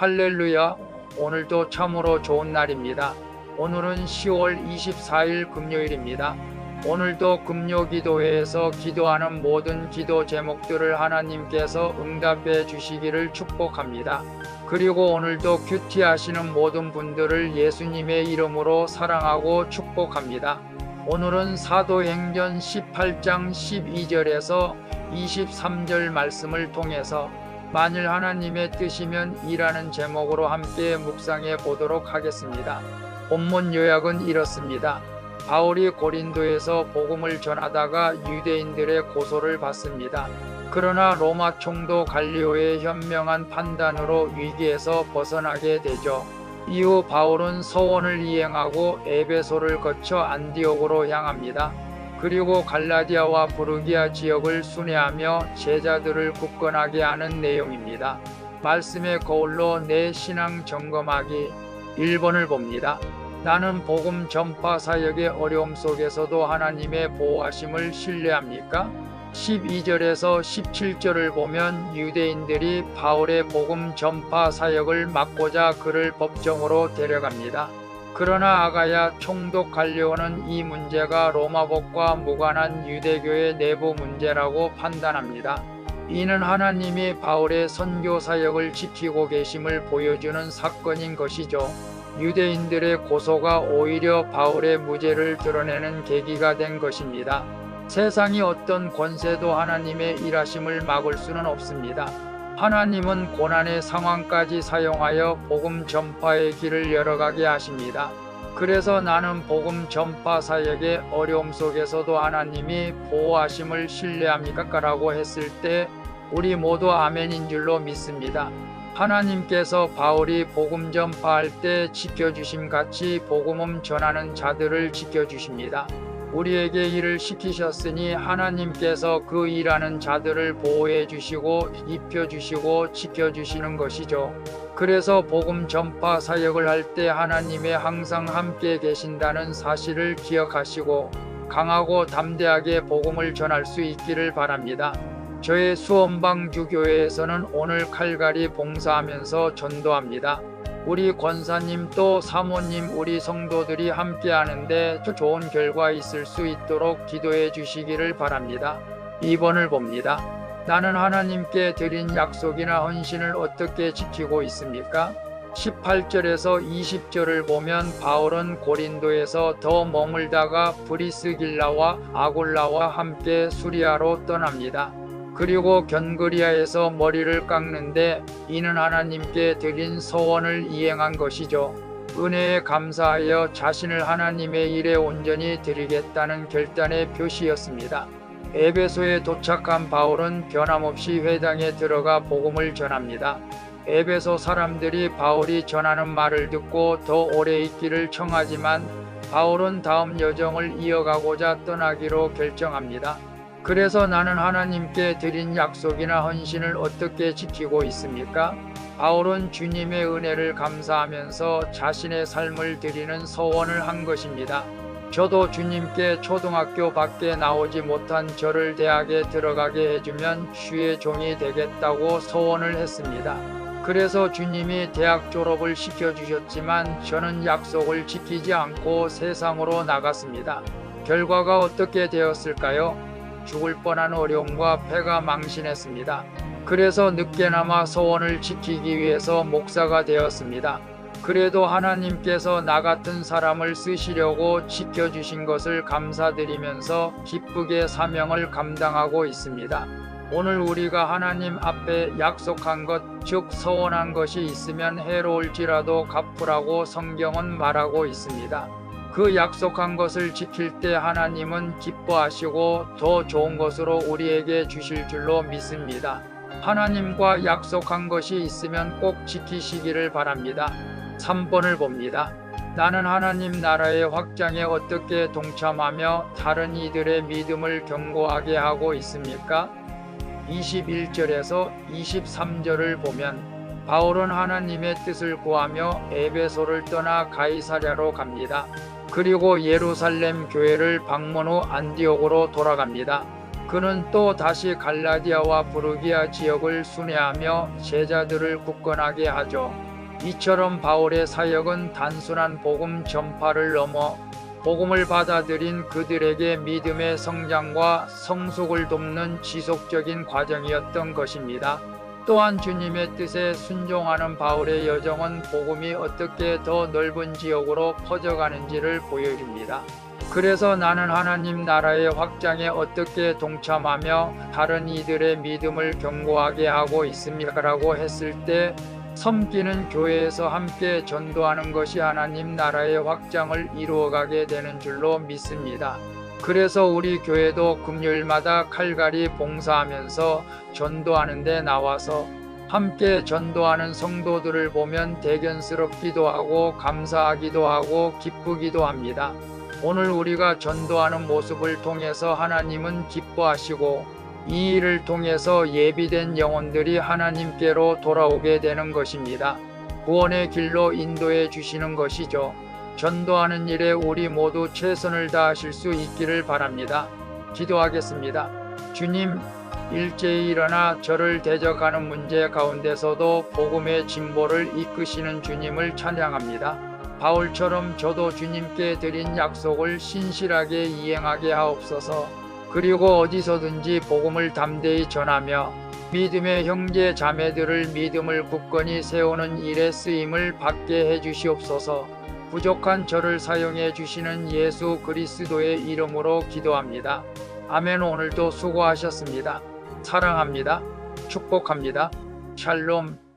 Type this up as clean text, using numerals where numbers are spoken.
할렐루야! 오늘도 참으로 좋은 날입니다. 오늘은 10월 24일 금요일입니다. 오늘도 금요기도회에서 기도하는 모든 기도 제목들을 하나님께서 응답해 주시기를 축복합니다. 그리고 오늘도 큐티하시는 모든 분들을 예수님의 이름으로 사랑하고 축복합니다. 오늘은 사도행전 18장 12절에서 23절 말씀을 통해서 만일 하나님의 뜻이면 이라는 제목으로 함께 묵상해 보도록 하겠습니다. 본문 요약은 이렇습니다. 바울이 고린도에서 복음을 전하다가 유대인들의 고소를 받습니다. 그러나 로마 총독 갈리오의 현명한 판단으로 위기에서 벗어나게 되죠. 이후 바울은 서원을 이행하고 에베소를 거쳐 안디옥으로 향합니다. 그리고 갈라디아와 부르기아 지역을 순회하며 제자들을 굳건하게 하는 내용입니다. 말씀의 거울로 내 신앙 점검하기 1번을 봅니다. 나는 복음 전파 사역의 어려움 속에서도 하나님의 보호하심을 신뢰합니까? 12절에서 17절을 보면 유대인들이 바울의 복음 전파 사역을 막고자 그를 법정으로 데려갑니다. 그러나 아가야 총독 갈리오는 이 문제가 로마법과 무관한 유대교의 내부 문제라고 판단합니다. 이는 하나님이 바울의 선교 사역을 지키고 계심을 보여주는 사건인 것이죠. 유대인들의 고소가 오히려 바울의 무죄를 드러내는 계기가 된 것입니다. 세상이 어떤 권세도 하나님의 일하심을 막을 수는 없습니다. 하나님은 고난의 상황까지 사용하여 복음 전파의 길을 열어가게 하십니다. 그래서 나는 복음 전파 사역의 어려움 속에서도 하나님이 보호하심을 신뢰합니까? 라고 했을 때 우리 모두 아멘인 줄로 믿습니다. 하나님께서 바울이 복음 전파할 때 지켜주심 같이 복음을 전하는 자들을 지켜주십니다. 우리에게 일을 시키셨으니 하나님께서 그 일하는 자들을 보호해 주시고 입혀 주시고 지켜 주시는 것이죠. 그래서 복음 전파 사역을 할 때 하나님의 항상 함께 계신다는 사실을 기억하시고 강하고 담대하게 복음을 전할 수 있기를 바랍니다. 저의 수원방주교회에서는 오늘 칼갈이 봉사하면서 전도합니다. 우리 권사님 또 사모님 우리 성도들이 함께 하는데 좋은 결과 있을 수 있도록 기도해 주시기를 바랍니다. 2번을 봅니다. 나는 하나님께 드린 약속이나 헌신을 어떻게 지키고 있습니까? 18절에서 20절을 보면 바울은 고린도에서 더 머물다가 브리스길라와 아굴라와 함께 수리아로 떠납니다. 그리고 견그리아에서 머리를 깎는데 이는 하나님께 드린 서원을 이행한 것이죠. 은혜에 감사하여 자신을 하나님의 일에 온전히 드리겠다는 결단의 표시였습니다. 에베소에 도착한 바울은 변함없이 회당에 들어가 복음을 전합니다. 에베소 사람들이 바울이 전하는 말을 듣고 더 오래 있기를 청하지만 바울은 다음 여정을 이어가고자 떠나기로 결정합니다. 그래서 나는 하나님께 드린 약속이나 헌신을 어떻게 지키고 있습니까? 바울은 주님의 은혜를 감사하면서 자신의 삶을 드리는 서원을 한 것입니다. 저도 주님께 초등학교 밖에 나오지 못한 저를 대학에 들어가게 해주면 주의 종이 되겠다고 서원을 했습니다. 그래서 주님이 대학 졸업을 시켜주셨지만 저는 약속을 지키지 않고 세상으로 나갔습니다. 결과가 어떻게 되었을까요? 죽을 뻔한 어려움과 폐가 망신했습니다. 그래서 늦게나마 소원을 지키기 위해서 목사가 되었습니다. 그래도 하나님께서 나 같은 사람을 쓰시려고 지켜주신 것을 감사드리면서 기쁘게 사명을 감당하고 있습니다. 오늘 우리가 하나님 앞에 약속한 것, 즉 서원한 것이 있으면 해로울지라도 갚으라고 성경은 말하고 있습니다. 그 약속한 것을 지킬 때 하나님은 기뻐하시고 더 좋은 것으로 우리에게 주실 줄로 믿습니다. 하나님과 약속한 것이 있으면 꼭 지키시기를 바랍니다. 3번을 봅니다. 나는 하나님 나라의 확장에 어떻게 동참하며 다른 이들의 믿음을 견고하게 하고 있습니까? 21절에서 23절을 보면 바울은 하나님의 뜻을 구하며 에베소를 떠나 가이사랴로 갑니다. 그리고 예루살렘 교회를 방문 후 안디옥으로 돌아갑니다. 그는 또 다시 갈라디아와 부르기아 지역을 순회하며 제자들을 굳건하게 하죠. 이처럼 바울의 사역은 단순한 복음 전파를 넘어 복음을 받아들인 그들에게 믿음의 성장과 성숙을 돕는 지속적인 과정이었던 것입니다. 또한 주님의 뜻에 순종하는 바울의 여정은 복음이 어떻게 더 넓은 지역으로 퍼져가는지를 보여줍니다. 그래서 나는 하나님 나라의 확장에 어떻게 동참하며 다른 이들의 믿음을 견고하게 하고 있습니까라고 했을 때 섬기는 교회에서 함께 전도하는 것이 하나님 나라의 확장을 이루어가게 되는 줄로 믿습니다. 그래서 우리 교회도 금요일마다 칼갈이 봉사하면서 전도하는 데 나와서 함께 전도하는 성도들을 보면 대견스럽기도 하고 감사하기도 하고 기쁘기도 합니다. 오늘 우리가 전도하는 모습을 통해서 하나님은 기뻐하시고 이 일을 통해서 예비된 영혼들이 하나님께로 돌아오게 되는 것입니다. 구원의 길로 인도해 주시는 것이죠. 전도하는 일에 우리 모두 최선을 다하실 수 있기를 바랍니다. 기도하겠습니다. 주님, 일제히 일어나 저를 대적하는 문제 가운데서도 복음의 진보를 이끄시는 주님을 찬양합니다. 바울처럼 저도 주님께 드린 약속을 신실하게 이행하게 하옵소서. 그리고 어디서든지 복음을 담대히 전하며 믿음의 형제 자매들을 믿음을 굳건히 세우는 일에 쓰임을 받게 해주시옵소서. 부족한 저를 사용해 주시는 예수 그리스도의 이름으로 기도합니다. 아멘. 오늘도 수고하셨습니다. 사랑합니다. 축복합니다. 샬롬.